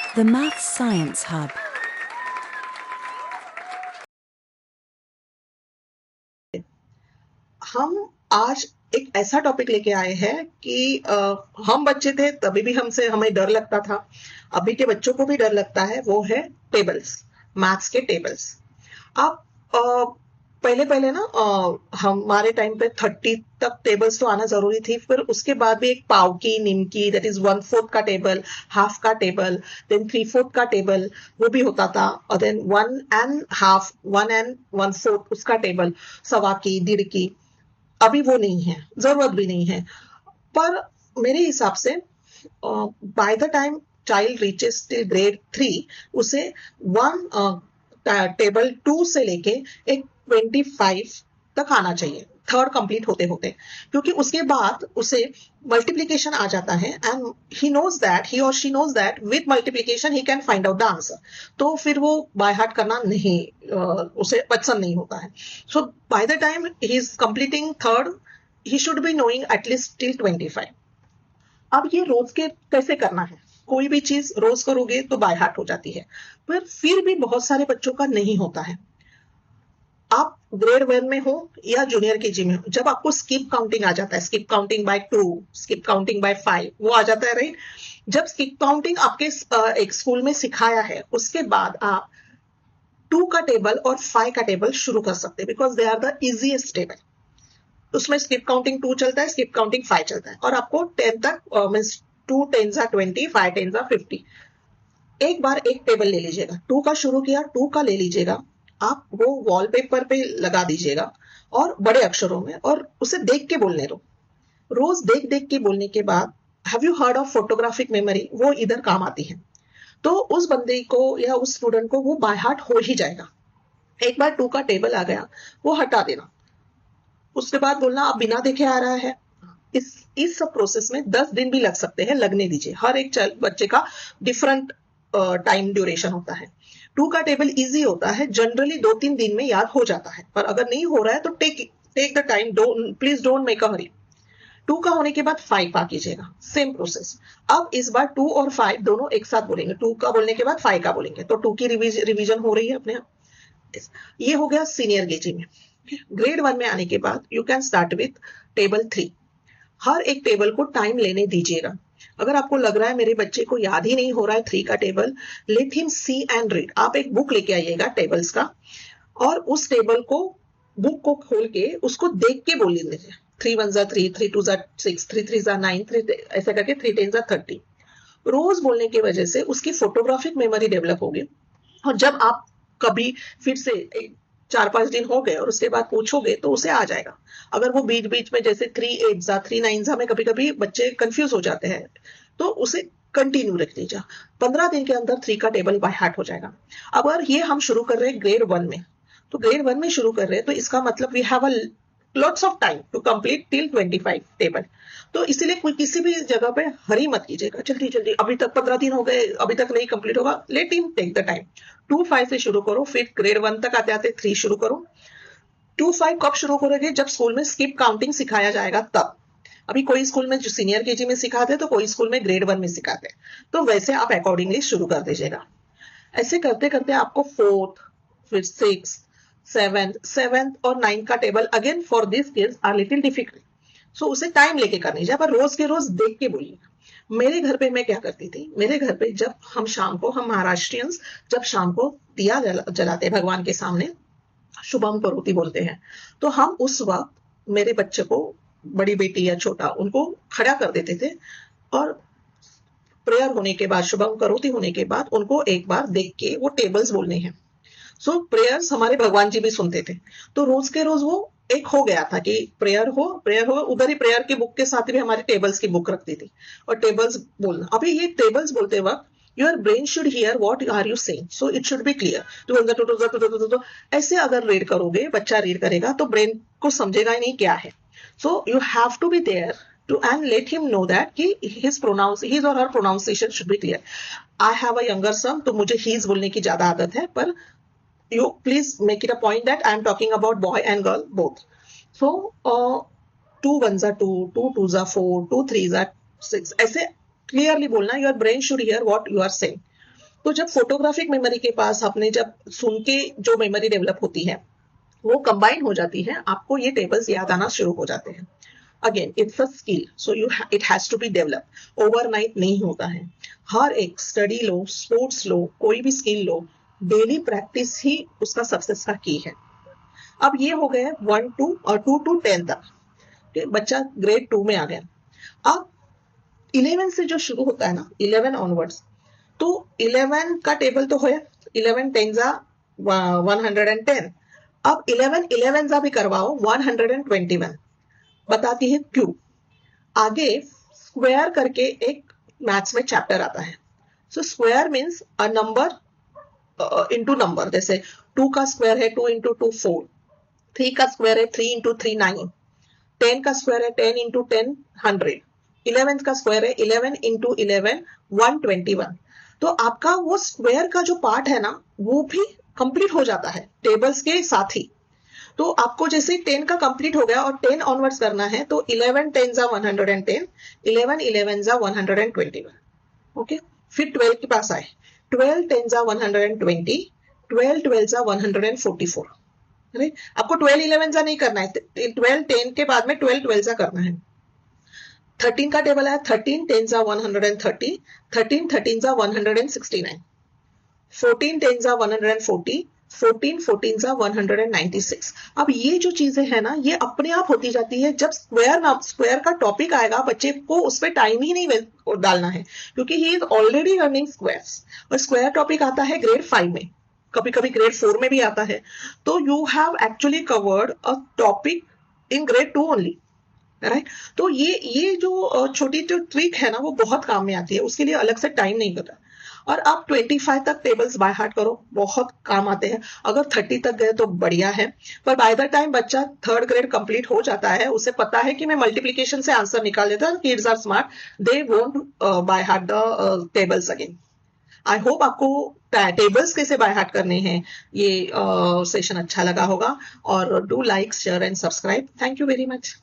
The Maths Science Hub. हम आज एक ऐसा टॉपिक लेके आए हैं कि हम बच्चे थे तभी भी हमें डर लगता था। अभी के बच्चों को भी डर लगता है, वो है टेबल्स, मैथ्स के टेबल्स। आप पहले पहले ना हमारे टाइम पे 30 तक टेबल्स तो आना जरूरी थी। फिर उसके बाद भी एक पाव की, निमकी, दैट इज 1/4 का टेबल, हाफ का टेबल, देन 3/4 का टेबल, वो भी होता था। और देन 1.5, 1 and 1/4 उसका टेबल, सवा की, 1.5 की। अभी वो नहीं है, जरूरत भी नहीं है। पर मेरे हिसाब से bye the time child reaches till grade 3, उसे वन टेबल 2 से लेके एक 25 तक आना चाहिए, थर्ड कंप्लीट होते होते। क्योंकि उसके बाद उसे मल्टीप्लीकेशन आ जाता है, एंड ही और she knows that with multiplication he can find out the answer. तो फिर वो बाय हार्ट करना नहीं, उसे पसंद नहीं होता है। So by the time he is completing third, he should be knowing at least till 25। अब ये रोज के कैसे करना है? कोई भी चीज रोज करोगे तो बाय हार्ट हो जाती है, पर फिर भी बहुत सारे बच्चों का नहीं होता है। आप ग्रेड 1 में हो या जूनियर केजी में हो, जब आपको स्किप काउंटिंग आ जाता है, skip counting by 2, skip counting by 5, वो आ जाता है, राइट? जब स्किप काउंटिंग आपके एक स्कूल में सिखाया है, उसके बाद आप 2 का टेबल और 5 का टेबल शुरू कर सकते हैं, because they are the easiest table. उसमें स्किप काउंटिंग 2 चलता है, स्किप काउंटिंग 5 चलता है, और आपको 10 तक means 2 10s are 20, 5 10s are 50। एक बार एक टेबल ले लीजिएगा, 2 का शुरू किया, 2 का ले लीजिएगा, आप वो वॉलपेपर पे लगा दीजिएगा और बड़े अक्षरों में, और उसे देख के बोलने दो। रोज देख देख के बोलने के बाद, have you heard of photographic memory? वो इधर काम आती है। तो उस बंदे को या उस स्टूडेंट को वो बाय हार्ट हो ही जाएगा। एक बार 2 का टेबल आ गया, वो हटा देना। उसके बाद बोलना अब बिना देखे आ रहा है। इस सब प्रोसेस में 10 दिन भी लग सकते हैं, लगने दीजिए। हर एक बच्चे का डिफरेंट टाइम ड्यूरेशन होता है। 2 का टेबल इजी होता है, जनरली 2-3 दिन में याद हो जाता है, पर अगर नहीं हो रहा है तो take the time, please don't make a hurry. 2 का होने के बाद 5 आ कीजिएगा, सेम प्रोसेस। अब इस बार 2 और 5 दोनों एक साथ बोलेंगे, 2 का बोलने के बाद 5 का बोलेंगे, तो 2 की रिवीजन हो रही है अपने आप। ये हो गया सीनियर केजी में। ग्रेड 1 में आने के बाद you can start with table 3। हर एक टेबल को टाइम लेने दीजिएगा। अगर आपको लग रहा है मेरे बच्चे को याद ही नहीं हो रहा है 3 का table, let him see and read. आप एक बुक लेके आइएगा टेबल्स का, और उस टेबल को, बुक को खोल के उसको देख के बोल लीजिए। 3 1 3, 3 2 6, 3 3 9, ऐसा करके 3 10 30। रोज बोलने की वजह से उसकी फोटोग्राफिक मेमोरी डेवलप होगी। और जब आप कभी फिर से 4-5 दिन हो गए और उसके बाद पूछोगे तो उसे आ जाएगा। अगर वो बीच बीच में जैसे 3 8 3 9 में कभी कभी बच्चे कंफ्यूज हो जाते हैं, तो उसे कंटिन्यू रख लीजिए। 15 दिन के अंदर 3 का टेबल बाय हार्ट हो जाएगा। अगर ये हम शुरू कर रहे हैं ग्रेड 1 में, तो ग्रेड 1 में शुरू कर रहे हैं, तो इसका मतलब we have a lots of time to complete till 25 table. तो इसीलिए कोई किसी भी जगह पे हरी मत कीजिएगा, जल्दी जल्दी, अभी तक 15 दिन हो गए, अभी तक नहीं कंप्लीट होगा। Let him take the time. 2 5 से शुरू करो, फिर ग्रेड 1 तक आते आते 3 शुरू करो। 2 5 कब शुरू करोगे? जब स्कूल में स्किप काउंटिंग सिखाया जाएगा तब। अभी कोई स्कूल में जो सीनियर केजी में सिखाते हैं, तो कोई स्कूल में ग्रेड 1 में सिखाते हैं, तो वैसे आप अकॉर्डिंगली शुरू कर दीजिएगा। ऐसे करते करते आपको 4th, फिर 6th, 7th और 9th का table again for this kids are little difficult. So उसे टाइम लेके करनी चाहिए, पर रोज के रोज देख के बोलिए। मेरे घर पे मैं क्या करती थी, मेरे घर पे जब हम शाम को, हम महाराष्ट्रियंस जब शाम को दिया जलाते भगवान के सामने, शुभम करोति बोलते हैं, तो हम उस वक्त मेरे बच्चे को, बड़ी बेटी या छोटा, उनको खड़ा कर देते थे, और प्रेयर होने के बाद, शुभम करोति होने के बाद, उनको एक बार देख के वो टेबल्स बोलने हैं। सो प्रेयर्स हमारे भगवान जी भी सुनते थे। तो रोज के रोज वो एक हो गया था कि प्रेयर हो, उधर ही प्रेयर की बुक के साथ भी हमारी टेबल्स की बुक रखती थी, और टेबल्स बोलना। अभी ये टेबल्स बोलते वक्त your brain should hear what are you saying, so it should be clear. तो ऐसे अगर रीड करोगे, बच्चा रीड करेगा, तो ब्रेन को समझेगा ही नहीं क्या है। So you have to be there too and let him know that कि his or her pronunciation should be clear. I have a younger son, तो मुझे हीज बोलने की ज्यादा आदत है, पर you please make it a point that I am talking about boy and girl both. So 2 1s are 2, 2 2s are 4, 2 3s are 6, ऐसे clearly बोलना। Your brain should hear what you are saying. तो जब photographic memory के पास आपने जब सुन के जो memory develop होती है वो कंबाइन हो जाती है, आपको ये टेबल्स याद आना शुरू हो जाते हैं। Again it's a skill, so it has to be develop, overnight नहीं होता है। हर एक स्टडी लो, स्पोर्ट्स लो, कोई भी स्किल लो, डेली प्रैक्टिस ही उसका सक्सेस का की है। अब ये हो गए 1 2 और 2 to 10 तक, बच्चा ग्रेड 2 में आ गया। अब 11 से जो शुरू होता है ना, 11 ऑनवर्ड्स, तो 11 का टेबल तो है, 11 10 जा 110। अब 11 11 जा भी करवाओ 121, बताती है क्यों। आगे स्क्वायर करके एक मैथ्स में चैप्टर आता है। So square means a number into number, जैसे 2 का स्क्वायर है 2 इंटू 2 4, 3 का स्क्वायर है 3 इंटू 3 9, 10 का स्क्वायर है 10 इंटू 10 100, 11 का स्क्वायर है 11 इंटू 11 121। तो आपका वो स्क्वायर का जो पार्ट है ना वो भी कंप्लीट हो जाता है टेबल्स के साथ ही। तो आपको जैसे 10 का कंप्लीट हो गया और 10 ऑनवर्ड्स करना है, तो 11 10 जा 110, 11 11 जा 121। ओके, फिर 12 के पास आए, 12 10 जा 120, 12 12 जा 144। राइट, आपको 12 11 जा नहीं करना है, 12 10 के बाद में 12 12 जा करना है। 13 का टेबल है, 13 10 जा 130, 13 13 जा 169, 14 10 जा 140, 14 14 जा 196। अब ये जो चीजें है ना ये अपने आप होती जाती है। जब स्क्वायर का टॉपिक आएगा बच्चे को उस पर टाइम ही नहीं डालना है, क्योंकि he is already running squares. और स्क्वायर टॉपिक आता है ग्रेड 5 में, कभी कभी ग्रेड 4 में भी आता है। तो you have actually covered a topic in grade 2 only, right. तो ये जो छोटी जो ट्रिक है ना वो बहुत काम में आती है, उसके लिए अलग से टाइम नहीं होता। और आप 25 तक टेबल्स बाय हार्ट करो, बहुत काम आते हैं। अगर 30 तक गए तो बढ़िया है, पर बाय द टाइम बच्चा 3rd ग्रेड कंप्लीट हो जाता है, उसे पता है कि मैं मल्टीप्लिकेशन से आंसर निकाल देता हूँ, kids are smart, they won't by heart the tables again. I hope आपको टेबल्स कैसे बाय हार्ट करने हैं ये सेशन अच्छा लगा होगा। और do like share and subscribe. Thank you very much.